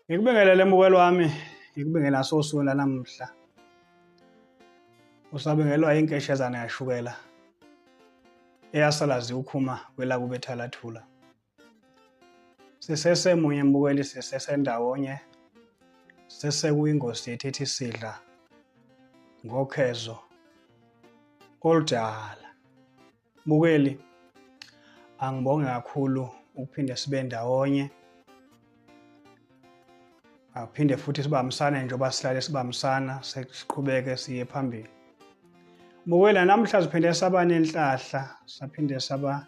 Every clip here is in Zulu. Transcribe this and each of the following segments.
Ngikubingelele mbukelo wami, ngikubingela sosuku namhla. Usabingelwa inkeshezana yashukela eyasalazi ukhuma kwelaku beThalathula. Sisesemunye mbukeli, sisesendawonye, sesekuyingosi yethu ethi sidla ngokhezo oludala. Mbukeli, angibonge kakhulu ukuphinde sibe ndawonye. Aphinde futhi sibambisane njengoba sihlale sibambisana, siqhubeke siye phambili. Mbukeli, namhla siphinde saba nenhlahla, saphinde saba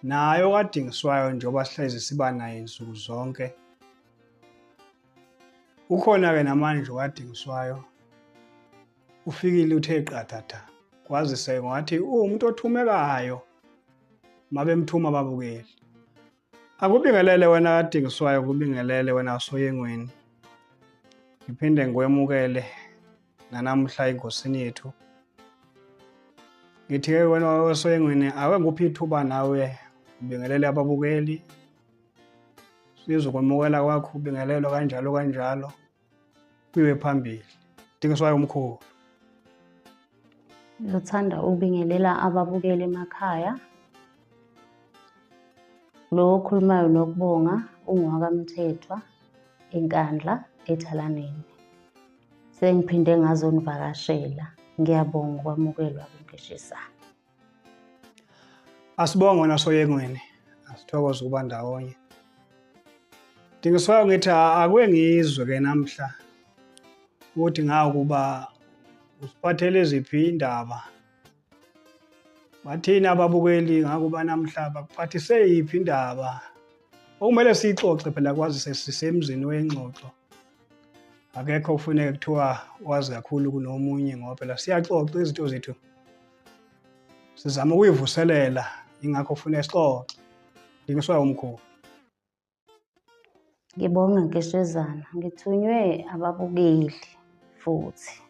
nayo kadingiswayo njengoba sihlezi siba naye insuku zonke. Ukhona-ke namanje kadingiswayo, ufikile uthe qathatha, kwazise ngathi uwumuntu othumekayo mabemthuma ababukeli. Akubingelele wena kadingiswayo, kubingelele wena Soyengweni. Ngiphinde ngikwemukele nanamhla enkosini yethu. Ngithi-ke wena waSoyengweni, ake nguphi ithuba nawe ubingelele ababukeli. Sizokwemukela kwakho ubingelelo kanjalo kanjalo kuyiwe phambili. Dingiswayo umkhulu. Ngithanda ukubingelela ababukeli emakhaya. Lo okhulumayo nokubonga ungowakamthethwa eNkandla eThalaneni. Sengiphinde ngazonivakashela. Ngiyabonga ukwamukelwa kwenkeshezana. Asibonge wena Soyengweni, asithokoze ukuba ndawonye. Dingiswayo ngithi ake ngizwe-ke namhla ukuthi ngakuba usiphathele ziphi indaba. Bathini ababukeli ngakuba namhla bakuphathise yiphi indaba okumele siyixoxe phela kwazi sisemzini wengxoxo. Akekho kufuneka kuthiwa wazi kakhulu kunomunye ngoba phela siyaxoxa izinto zethu. Sizama ukuyivuselela, ingakho kufuneka sixoxe. Dingiswayo umkhulu. Ngibonga nkeshezana, ngithunywe ababukeli futhi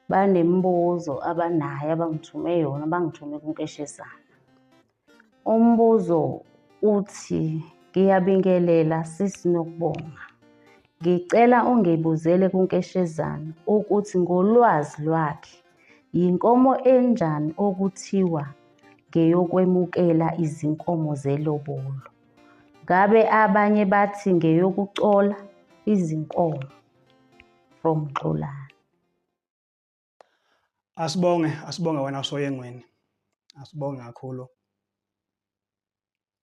banemibuzo abanayo abangithume yona, bangithume kunkeshezana. Umbuzo uthi, ngiyabingelela sisi Nokubonga. Ngicela ungibuzele kunkeshezana ukuthi ngolwazi lwakhe yinkomo enjani okuthiwa ngeyokwemukela izinkomo zelobolo. Ngabe abanye bathi ngeyokucola izinkomo from Xolani. Asibonge wena Soyengweni. Asibonge kakhulu.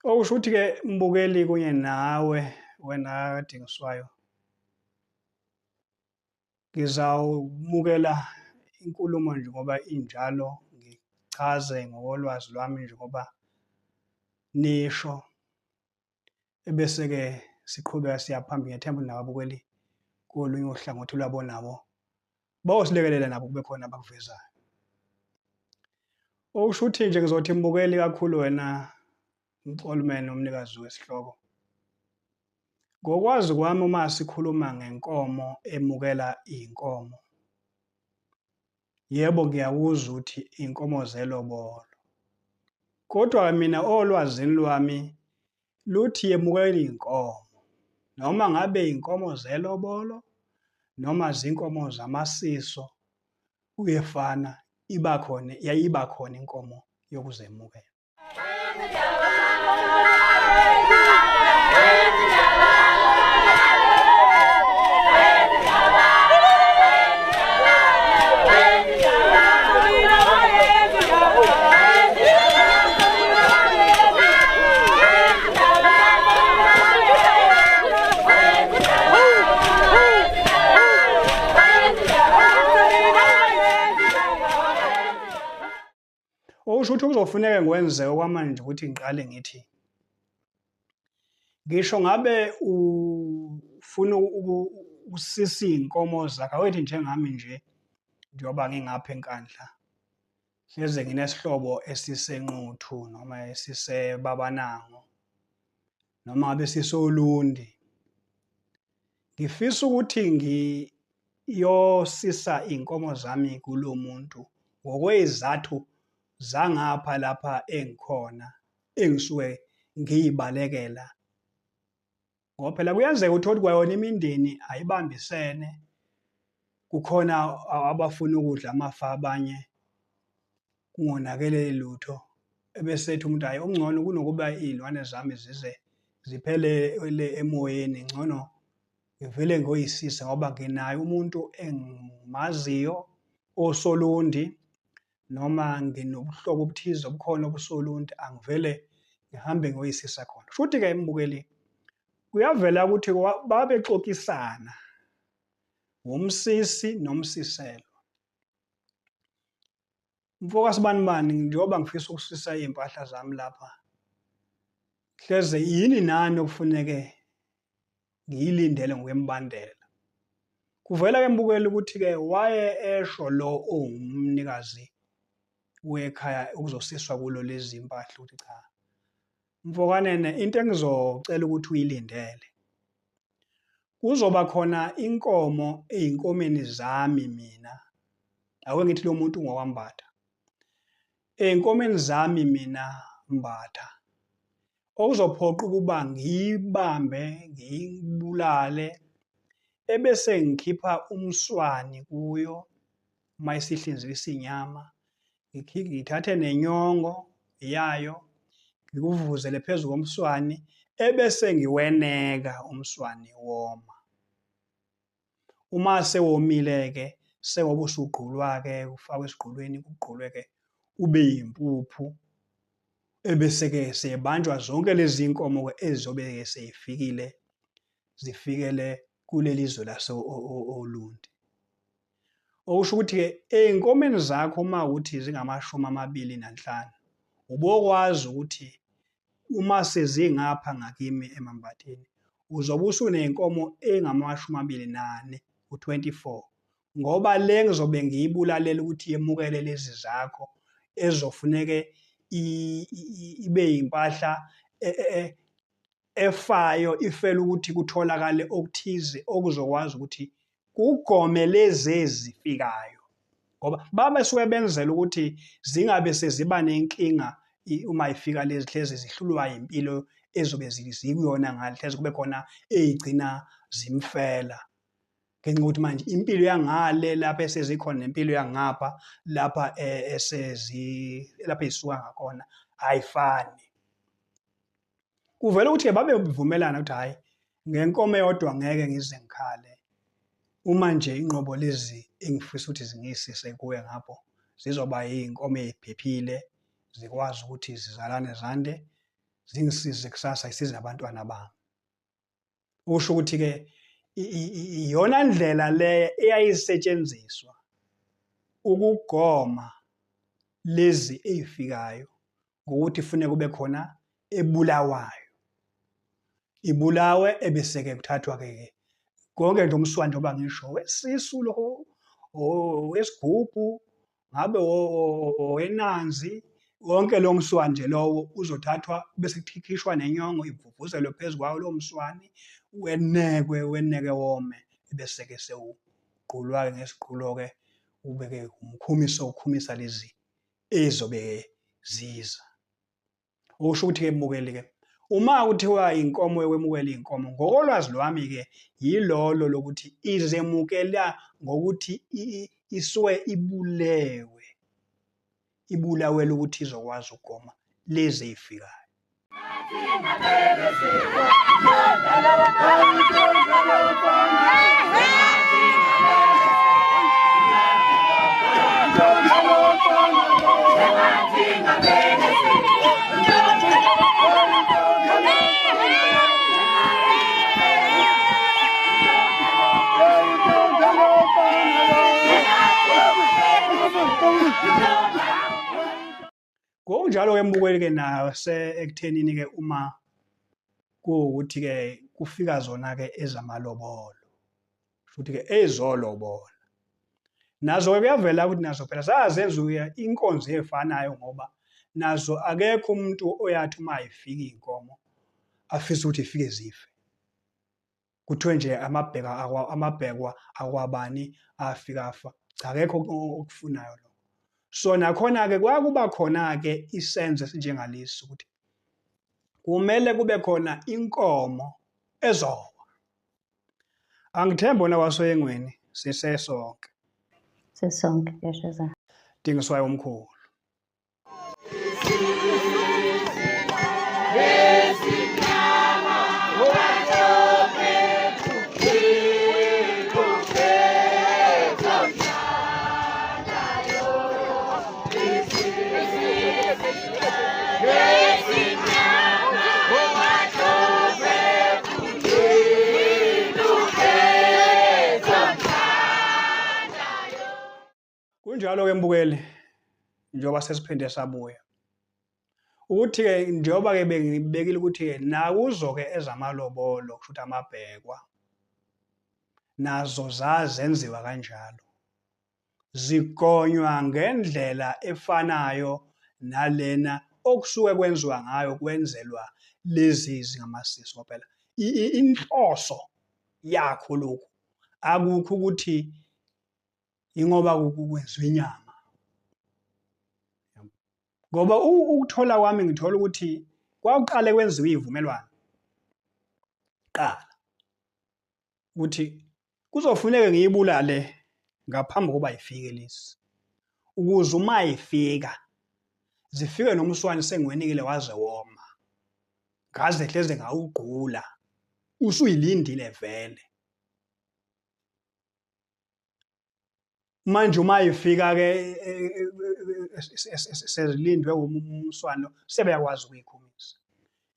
Okusho ukuthi-ke mbukeli kunye nawe wena kadingiswayo, ngizawumukela inkulumo nje ngoba injalo, ngichaze ngokolwazi lwami njengoba nisho. Ebese-ke siqhubeka siya phambili ngethemba nababukeli kolunye uhlangothi lwabo nabo bawosilekelela nabo kube khona abakuvezayo. Okusho ukuthi nje ngizothi mbukeli kakhulu wena Mxolumene umnikazi wesihloko. Ngokwazi kwami uma sikhuluma ngenkomo emukela inkomo, yebo ngiyakuzwa ukuthi inkomo zelobolo. Kodwa mina olwazini lwami luthi yemukela inkomo noma ngabe inkomo zelobolo noma zinkomo zamasiso, kuyefana, iba khona, yayiba khona inkomo yokuzemukela. Okusho ukuthi kuzofuneka ngikwenze okwamanje ukuthi ngiqale ngithi, ngisho ngabe ufuna usisa iy'nkomo zakho, awuthi njengami nje njengoba ngingapha eNkandla, hleze nginesihlobo esisenquthu noma esiseBabanango noma ngabe sisoLundi. ngifisa ukuthi ngiyosisa inkomo zami kulo muntu ngokwezathu zangapha lapha engikhona engisuke ngiyibalekela. Ngoba phela kuyenzeka uthole kwayona imindeni ayibambisene, kukhona abafuna ukudla amafa abanye kungonakele lutho, ebese ethi umuntu hayi okungcono kunokuba iy'lwane zami zize ziphele emoyeni, ngcono ngivele ngiyoyisisa ngoba nginaye umuntu engimaziyo osolundi noma nginobuhlobo obuthize obukhona obusolundi, angivele ngihambe ngiyoyisisa khona. Shuthi-ke mbukeli, kuyavela ukuthi babexoxisana umsisi nomsiselwa. Mfo kaSibanibani, njengoba ngifisa ukusisa iy'mpahla zami lapha, hleze yini nani okufuneke ngiyilindele ngokwemibandela. Kuvela-ke mbukeli ukuthi-ke waye esho lo ongumnikazi wekhaya okuzosiswa kulo lezi mpahla ukuthi cha, mfo kanene, into engizocela ukuthi uyilindele, kuzoba khona inkomo ey'nkomeni zami mina, ake ngithi lo muntu ungowambatha. Ey'nkomeni zami mina Mbatha, okuzophoqa ukuba ngiyibambe, ngiyibulale, ebese ngikhipha umswani kuyo, uma isihlinzisa inyama, ngithathe nenyongo yayo, ngikuvuzele phezu komswani, ebese ngiweneka umswani woma. Uma sewomile-ke, sengoba usugqulwa-ke, ufakwe esigqulweni, kugqulwe-ke ube yimpuphu, ebese-ke sebanjwa zonke lezi nkomo-ke ezizobe-ke zifikele kuleli zwe olundi. Okusho ukuthi-ke ey'nkomeni zakho uma ukuthi zingama25, ubokwazi ukuthi uma sezingapha ngakimi eMambatheni, uzobe usuney'nkomo ey'ngama24, u-24, ngoba le ngizobe ngiyibulalela ukuthi yemukele lezi zakho ezofuneke ibe yimpahla efayo, ifela ukuthi kutholakale okuthize okuzokwazi ukuthi kugome lezi ezifikayo, ngoba babesuke benzela ukuthi zingabe seziba nenkinga uma ifika lezi hlezi zihlulwa impilo ezobe zikuyona ngale, hlezi kube khona ey'gcina zimfela. Ngenxa yokuthi manje impilo yangale lapha esezikhona nempilo yangapha lapha lapha ey'suka ngakhona ayifani. Kuvele ukuthi-ke babevumelana ukuthi hhayi, ngenkomo eyodwa ngeke ngize ngikhale. Uma nje inqobo lezi engifisa ukuthi zingiyisise kuwe ngapho zizoba yiy'nkomo ey'phephile, zikwazi ukuthi zizalane zande, zingisize kusasa, zisize nabantwana bami. Usho ukuthi-ke iyona ndlela le eyayisetshenziswa ukugoma lezi ey'fikayo ngokuthi kufuneka kube khona ebulawayo. Ibulawe ebese-ke kuthathwa-ke konke nje umswani njengoba ngisho, wesisu lo, owesigubhu, ngabe owenanzi, wonke lo mswani nje lowo uzothathwa bese kukhishwa nenyongo ivuvuzelwe phezu kwawo lowo mswani, weneke wome, bese-ke sewugqulwa-ke ngesigqulo-ke, ube-ke umkhumiso ukhumisa lezi ey'zobe ziza. Okusho ukuthi-ke mbukeli-ke, uma kuthiwa inkomo yokwemukela iy'nkomo, ngokolwazi lwami-ke yilolo lokuthi izemukela ngokuthi isuke ibulawelwe ukuthi izokwazi ukugoma lezi ey'fikayo. Ngokunjalo-ke mbukeli-ke ekuthenini-ke uma kuwukuthi-ke kufika zona-ke ezamalobolo, futhi-ke ezolobola, nazo-ke kuyavela ukuthi nazo phela zazenza inkonzo ey'fanayo ngoba nazo akekho umuntu oyathi uma ifika iy'nkomo afise ukuthi ifike zife. kuthiwe nje amabhekwa akwabani afika afa. Cha, akekho okufunayo lo. So nakhona-ke kwakuba khona-ke isenzo esinjengalesi ukuthi kumele kube khona inkomo ezowa. Angithembi wona wasoyengweni sisesonke. Sisonke yeshezana. Dingiswayo omkhulu. Kunjalo-ke mbukeli, njengoba sesiphinde sabuya. Ukuthi-ke njengoba-ke bengibekile ukuthi-ke nakuzo-ke ezamalobolo, kusho ukuthi amabhekwa, nazo zazenziwa kanjalo. Zigonywa ngendlela efanayo nalena okusuke kwenziwa ngayo kwenzelwa lezi zingamasisi ngoba phela inhloso yakho lokhu akukho ukuthi ingoba kwenziwa inyama. Ngoba ukuthola kwami ngithola ukuthi kwakuqale kwenziwa izivumelwano. Qala ukuthi kuzofuneka ngiyibulale ngaphambi kokuba ifike lezi. Ukuze uma ifika zifike nomswane sengiwenikile waze woma. Ngaze hleze ngawugqula. Usuyilindile vele. Manje uma ifika-ke sezilindwe umswano sebeyakwazi ukuyikhumisa.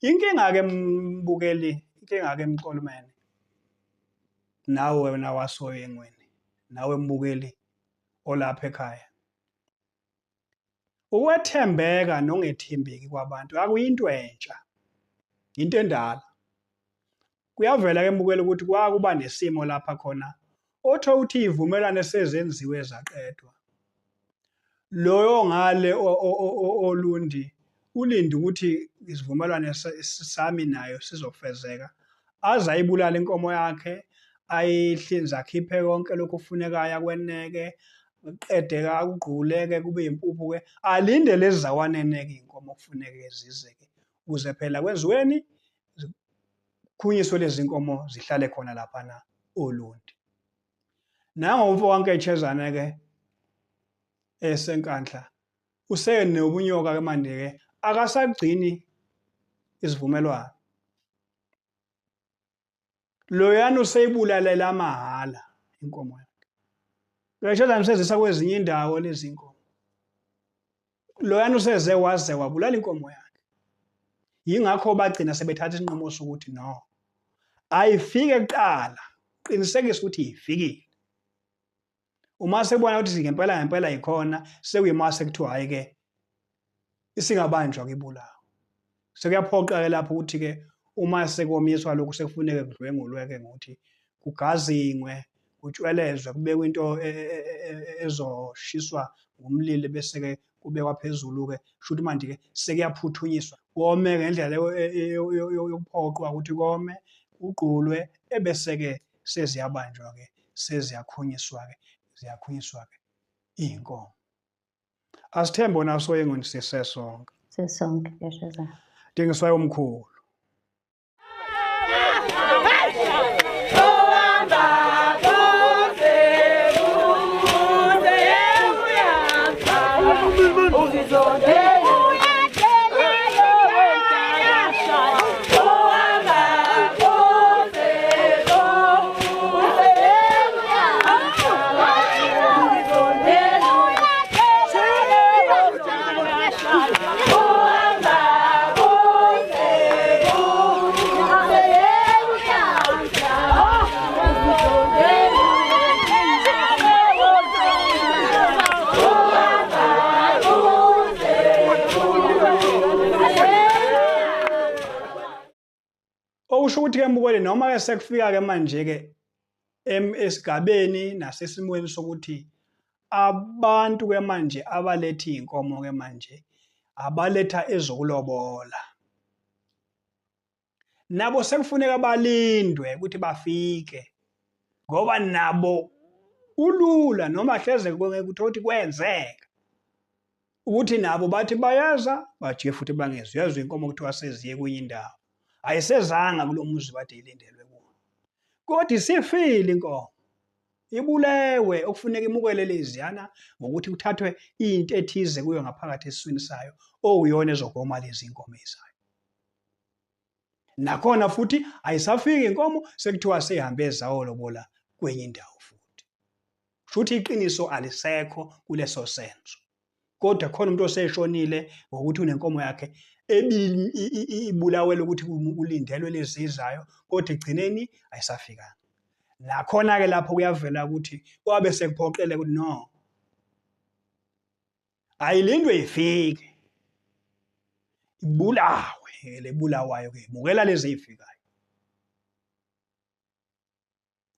Inkinga-ke mbukeli, inkinga-ke mqolumene. Nawe wena wasoyengweni, nawe mbukeli olapha ekhaya. Ukwethembeka nongethembeki kwabantu akuyinto entsha. Into endala. Kuyavela-ke mbukeli ukuthi kwakuba nesimo lapha khona otho uthi izivumelwano sezenziwe zaqedwa. Loyo ngale olundi ulinde ukuthi isivumelwano sami nayo sizofezeka. Azayibulala inkomo yakhe, ayihlinze akhiphe konke lokhu kufunekayo akweneke, uqede-ke akugquleke kube impuphu-ke. Alinde lezi zawanene-ke inkomo kufuneke zize-ke ukuze phela kwenziweni khunyiswe lezi inkomo zihlale khona laphana olundi. Nango wanketshezana-ke esenkandla usenobunyoka-ke manje-ke akasagcini isivumelwano. Loyana useyibulalela amahala inkomo yakhe. Ngeshezana usezisa kwezinye indawo lezi inkomo. Loyana useze waze wabulala inkomo yakhe. Yingakho bagcina sebethatha isinqumo sokuthi no. Ayifike kuqala, qinisekisa ukuthi ifikile. Uma sebona ukuthi ngempela ikhona, sekuyima sekuthiwa hayi-ke isingabanjwa kibulawa. Sekuyaphoqa-ke lapho ukuthi-ke uma sekomiswa lokhu sekufuneka kudlwengulwe-ke ngokuthi kugazingwe, kutshwelezwe, kubekwe into ezoshiswa ngomlilo bese-ke kubekwa phezulu-ke. Kusho ukuthi manje-ke sekuyaphuthunyiswa. Kome ngendlela yokuphoqwa ukuthi kome, ugqulwe, ebese-ke seziyabanjwa-ke, seziyakhunyiswa-ke, ziyakhunyiswa-ke iy'nkomo. Asithembe wona wasoyengweni sisesonke. Sisonke yeshezana. Dingiswayo omkhulu. Okusho ukuthi-ke mbukeli noma-ke sekufika-ke manje-ke esigabeni nasesimweni sokuthi abantu-ke manje abaletha iy'nkomo-ke manje abaletha ezokulobola. nabo sekufuneka balindwe ukuthi bafike ngoba nabo ulula noma hleze ukuthi kwenzeka ukuthi nabo bathi bayeza bajiye futhi bangezwe yazwe inkomo kuthiwa seziye kwenye indawo ayisezanga kulomuzi bade ilindelwe kuwo kodwa isifile inkomo ibulewe okufuneka imukele leziyana ngokuthi kuthathwe into ethize kuyo ngaphakathi esiswini sayo okuyona ezogoma lezi inkomo ezayo nakhona futhi ayisafiki inkomo sekuthiwa seyihambe ezawolobola kwenye indawo futhi futhi iqiniso alisekho kuleso senzo kodwa khona umuntu oseshonile ngokuthi unenkomo yakhe ibulawela ukuthi ulindelwe lezizayo kodwa egcineni ayisafikanga nakhona ke lapho kuyavela ukuthi kwabe sekuphoqele ukuthi no ayilindwe ifike ibulawe lebulawayo ke mukela lezi ifikayo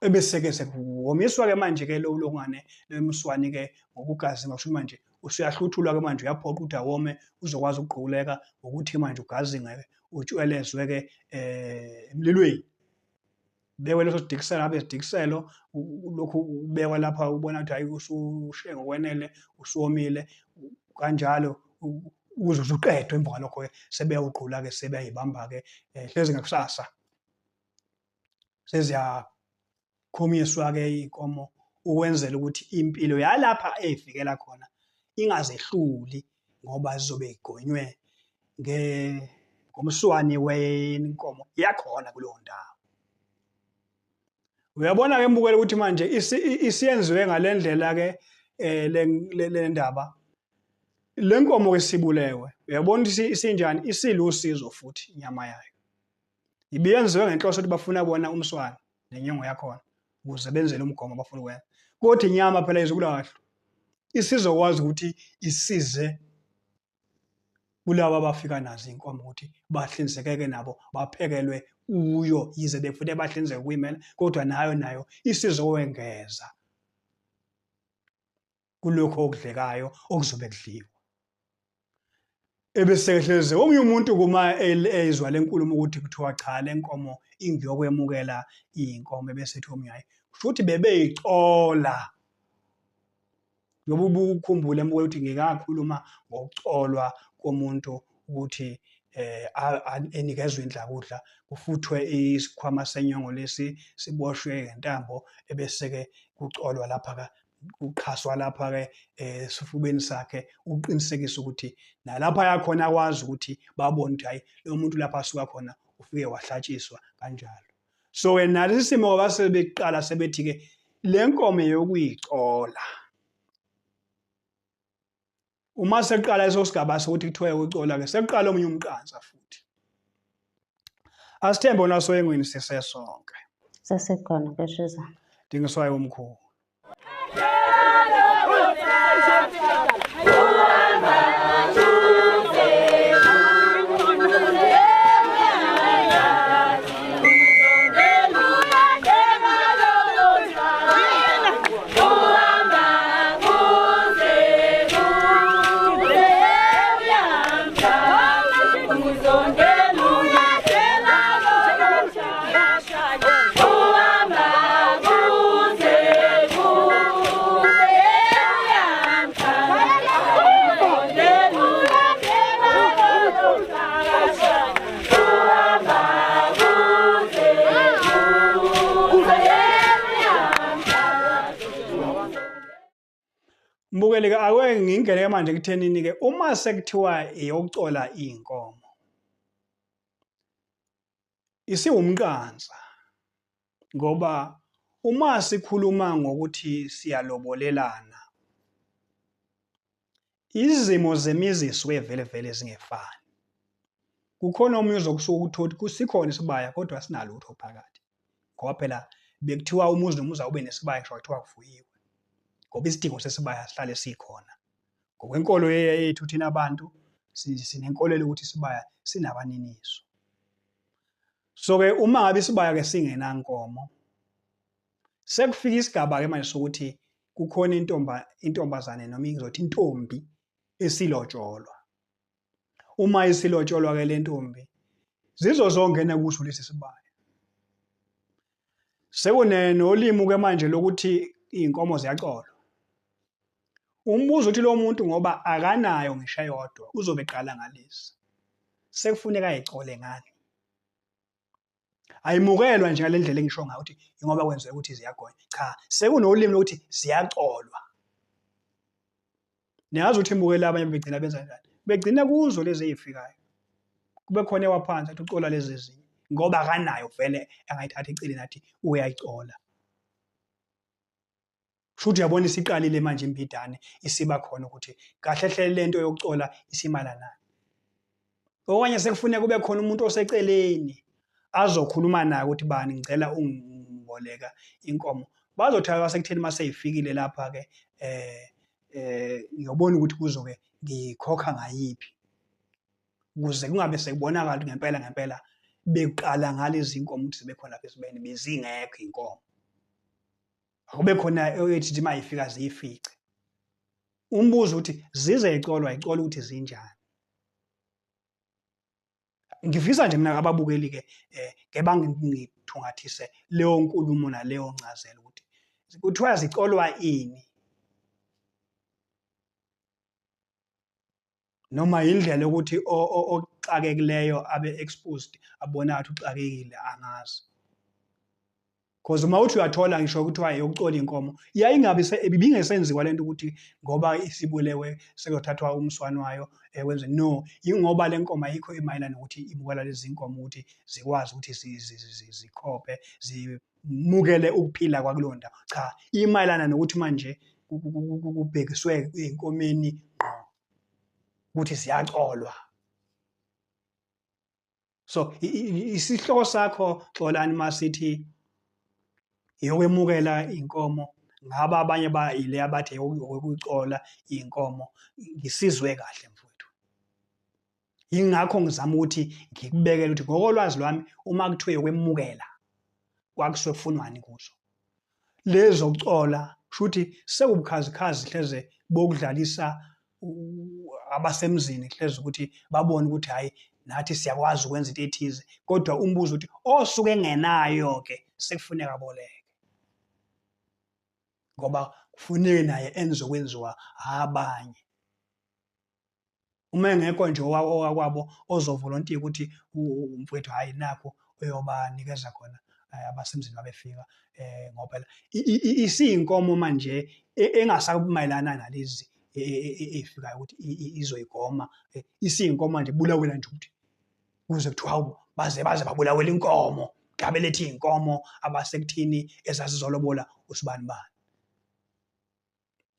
ebeseke sekuwomiswa ke manje ke lo longane lemswani ke ngokugazi ngisho manje usuyahluthulwa ke manje uyaphoqa ukuthi awome uzokwazi ukuqhubuleka ukuthi manje ugazi ngeke utshwelezwe ke emlilweni bewe leso sidikiselo abe sidikiselo lokhu ubekwa lapha ubona ukuthi hayi usushe ngokwenele usuwomile kanjalo uze uqedwe emva lokho ke sebeyawuqhula ke sebeyayibamba ke hlezi ngakusasa seziya khomiswa ke inkomo ukwenzela ukuthi impilo yalapha eyifikela khona ingazehluli ngoba zizobe igonywe ngomswani wenkomo yakhona kuleyo ndawo uyabona ke mbukela ukuthi manje isiyenziwe ngalendlela ke le ndaba lenkomo ke sibulewe uyabona ukuthi isinjani isilusizo futhi inyama yayo ibiyenziwe ngenhloso ukuthi bafuna bona umswani nenyongo yakhona ukuze benzele umgomo abafuna ukwenza kodwa inyama phela izokulahlwa isizokwazi ukuthi isize kulabo abafika nazo inkomo ukuthi bahlinzekeke nabo baphekelwe uyo yize befune bahlinzeke kuyimela kodwa nayo isizowengeza kulokho okudlekayo okuzobe kudliwa ebesehleze omunye umuntu kuma ezwa lenkulumo ukuthi kuthiwa cha lenkomo ingiyokwemukela inkomo bese ethi omnyayi futhi bebeyicola ngoba ukukhumbula embuke ukuthi ngikakhuluma ngokucolwa komuntu ukuthi enikezwe indlakudla kufuthwe isikhwama senyongo lesi siboshwe ngentambo ebese ke kucolwa lapha uqhaswa lapha ke esifubeni sakhe uqinisekisa ukuthi nalapha yakhona akwazi ukuthi babone ukuthi hayi lo muntu lapha asuka khona ufike wahlatshiswa kanjalo so wena lesi simo basebeqala sebethi ke lenkomo yokuyicola uma seqala leso sigaba sokuthi kuthiwe ucola ke seqala omunye umqansa futhi asithembe naso engweni sisesonke Sasekhona ke Shiza. dingiswayo omkhulu Mbukeli-ke ake ngingene manje kuthenini ke uma sekuthiwa iyokucola inkomo isiwumqansa ngoba uma sikhuluma ngokuthi siyalobolelana izimo zemizi zisuke vele zingefani kukhona omunye uzokusuka ukuthi kusikhona isibaya kodwa sinalutho phakathi ngoba phela bekuthiwa umuzi nomuzi awube nesibaya kusho kuthiwa kufuyiwe ngoba isidingo sesibaya sihlale sikhona ngokwenkolo yethu thina abantu sinenkolelo ukuthi isibaya sinabaniniso so ke uma ngabe isibaya ke singenankomo sekufika isigaba ke manje sokuthi kukhona intombazane noma ngizothi intombi esilotsholwa uma isilotsholwa ke le ntombi zizozongena kuso lesi sibaya. Sekunolimi ke manje lokuthi iy'nkomo ziyacolwa. Umbuzo uthi lo muntu ngoba akanayo ngisho eyodwa uzobe eqala ngalesi. Sekufuneka ayicole ngani? Ayimukelwa nje ngale ndlela engisho ngayo ukuthi ingoba kwenzeka ukuthi ziyagonywa. Cha, sekunolimi lokuthi ziyacolwa. Niyazi ukuthi imukela abanye begcina benza kanjani? Begcina kuzo lezi ey'fikayo. Kube khona ewaphansi athi ucola lezi ezinye ngoba akanayo vele angayithatha eceleni athi uyayicola. Kushuthi uyabona isiqalile manje imbidane isiba khona ukuthi kahle hle lento yokucola isimala nani. Okanye sekufuneka kube khona umuntu oseceleni azokhuluma naye ukuthi bani ngicela ungiboleka inkomo. Bazothatha sekutheni mase yifikile lapha ke ngiyobona ukuthi kuzoke ngikhokha ngayiphi. Ukuze kungabe sekubonakala ukuthi ngempela beqala ngalezi inkomo ukuthi zibe khona lapha esibeni bezingekho inkomo. Akube khona ethi mayifika ziyifice. Umbuzo uthi zizeyicolwa icola ukuthi zinjani. Ngifisa nje mina ababukeli ke ngibangithungathise leyo nkulumo naleyo ncazelo ukuthi kuthiwa zicolwa ini. Noma indlela yokuthi oxakekileyo abe exposed abona ukuthi uxakekile angazi. Because uma uthi uyathola ngisho kuthiwa yokucola inkomo yayingabe ibingesenziwa lento ukuthi ngoba isibulewe sekuthathwa umswane wayo wenze no ingoba lenkomo ayikho emayelana ukuthi ibukela lezi inkomo ukuthi zikwazi ukuthi zikhophe zimukele ukuphila kwakulonda. Cha, imayelana nokuthi manje kubhekiswe einkomeni ngqo ukuthi ziyacolwa. So isihloko sakho Xolani masithi yokwemukela inkomo ngaba abanye ile abathi ukucola inkomo ngisizwe kahle mfowethu. Ingakho ngizama ukuthi ngikubekele ukuthi ngokolwazi lwami uma kuthiwe yokwemukela kwakusuke kufunwani kuzo. Lezo kucola shuthi sekubukhazikhazi hleze bokudlalisa abasemzini hleze ukuthi babone ukuthi hayi nathi siyakwazi ukwenza into ethize kodwa umbuzo uthi osuke engenayo ke sekufuneka boleke. Ngoba kufuneka naye enze okwenziwa abanye. Uma engekho nje owakwabo ozovolontiya ukuthi umfowethu hayi nakho uyobanikeza khona abasemzini babefika ngoba isiyinkomo manje engasakumayelana nalezi efikayo ukuthi izoyigoma isiyinkomo manje bulawela nje ukuthi kuze kuthiwa baze babulawela inkomo ngabe lethi inkomo abasekuthini ezazizolobola usibani bani.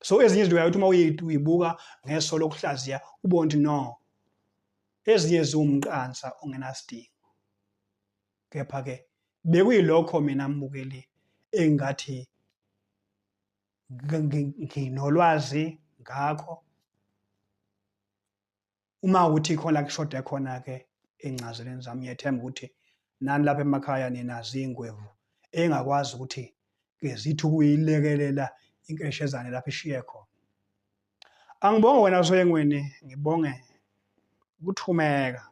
So ezinye izinto uyathi uma uyibuka ngeso lokuhlaziya ubone ukuthi no ezinye ziwumqansa ongenasidingo. Kepha ke bekuyilokho mina mbukeli engathi nginolwazi ngakho. Uma uthi khona la kushoda khona ke encazelweni zami ngiyethemba ukuthi nani lapha emakhaya ninazi ingwevu engakwazi ukuthi ke zithi ukuyilekelela inkeshezane lapha ishiye khona. Angibonge wena Soyengweni, ngibonge ukuthumeka.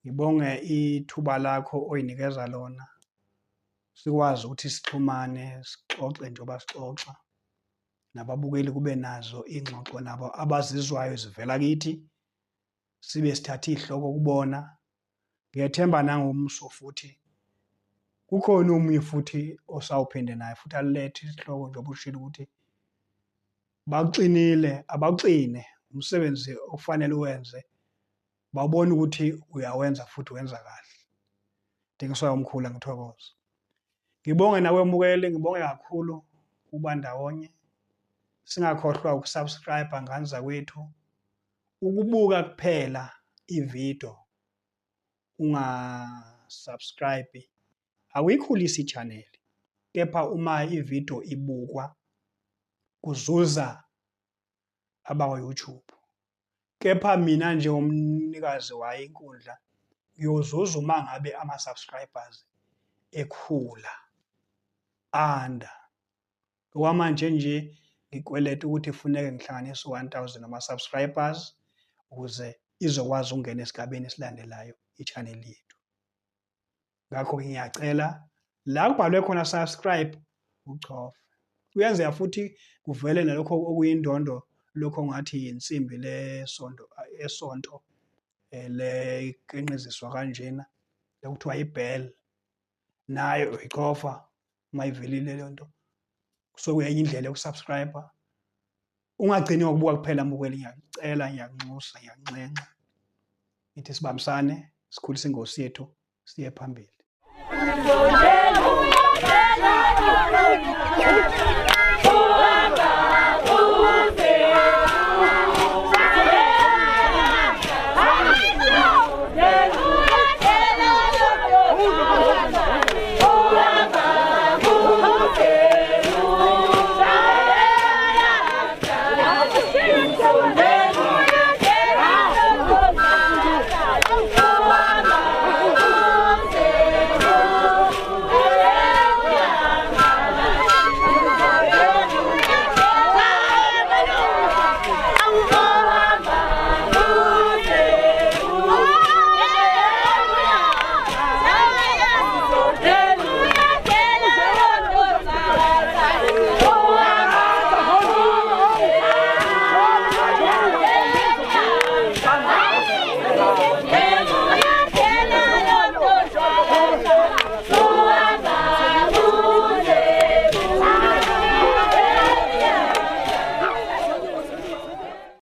Ngibonge ithuba lakho oyinikeza lona. Sikwazi ukuthi sixhumane, sixoxe njengoba sixoxa. Nababukeli kube nazo ingxoxo nabo abazizwayo zivela kithi. Sibe sithatha ihloko kubona. Ngiyethemba nangomso futhi kukhona omunye futhi osawuphinde naye futhi alethe isihloko njengoba ushilo ukuthi bakuxinile abakuxine umsebenzi ofanele uwenze babone ukuthi uyawenza futhi wenza kahle. Ntengiso yomkhulu ngithokoza. Ngibonge nawe mbukeli, ngibonge kakhulu kuba ndawonye. Singakhohlwa ukusubscribe ngani zakwethu. Ukubuka kuphela ivideo ungasubscribe akuyikhulisi i-channel. Kepha uma ivideo ibukwa kuzuza abakwa YouTube. Kepha mina nje umnikazi wayo inkundla ngiyozuza uma ngabe ama-subscribers ekhula anda. Okwamanje nje ngikweleta ukuthi kufuneka ngihlanganise 1000 ama-subscribers ukuze izokwazi ukungena esigabeni esilandelayo. i-channel yethu. Ngakho-ke ngiyacela la kubhalwe khona subscribe uchofe. Kuyenzeka futhi kuvele nalokho okuyindondo lokho ngathi insimbi esonto leqenqeziswa kanjena ekuthiwa i-bell nayo uyichofa mayivelile le nto. Sokuyenye indlela yokusubscribe. Ungagcini ngokubuka kuphela mbukeli, ngiyacela, ngiyakunxusa, ngiyakunxenxa. Ngithi sibambisane sikhulise ingosi yethu siye phambili.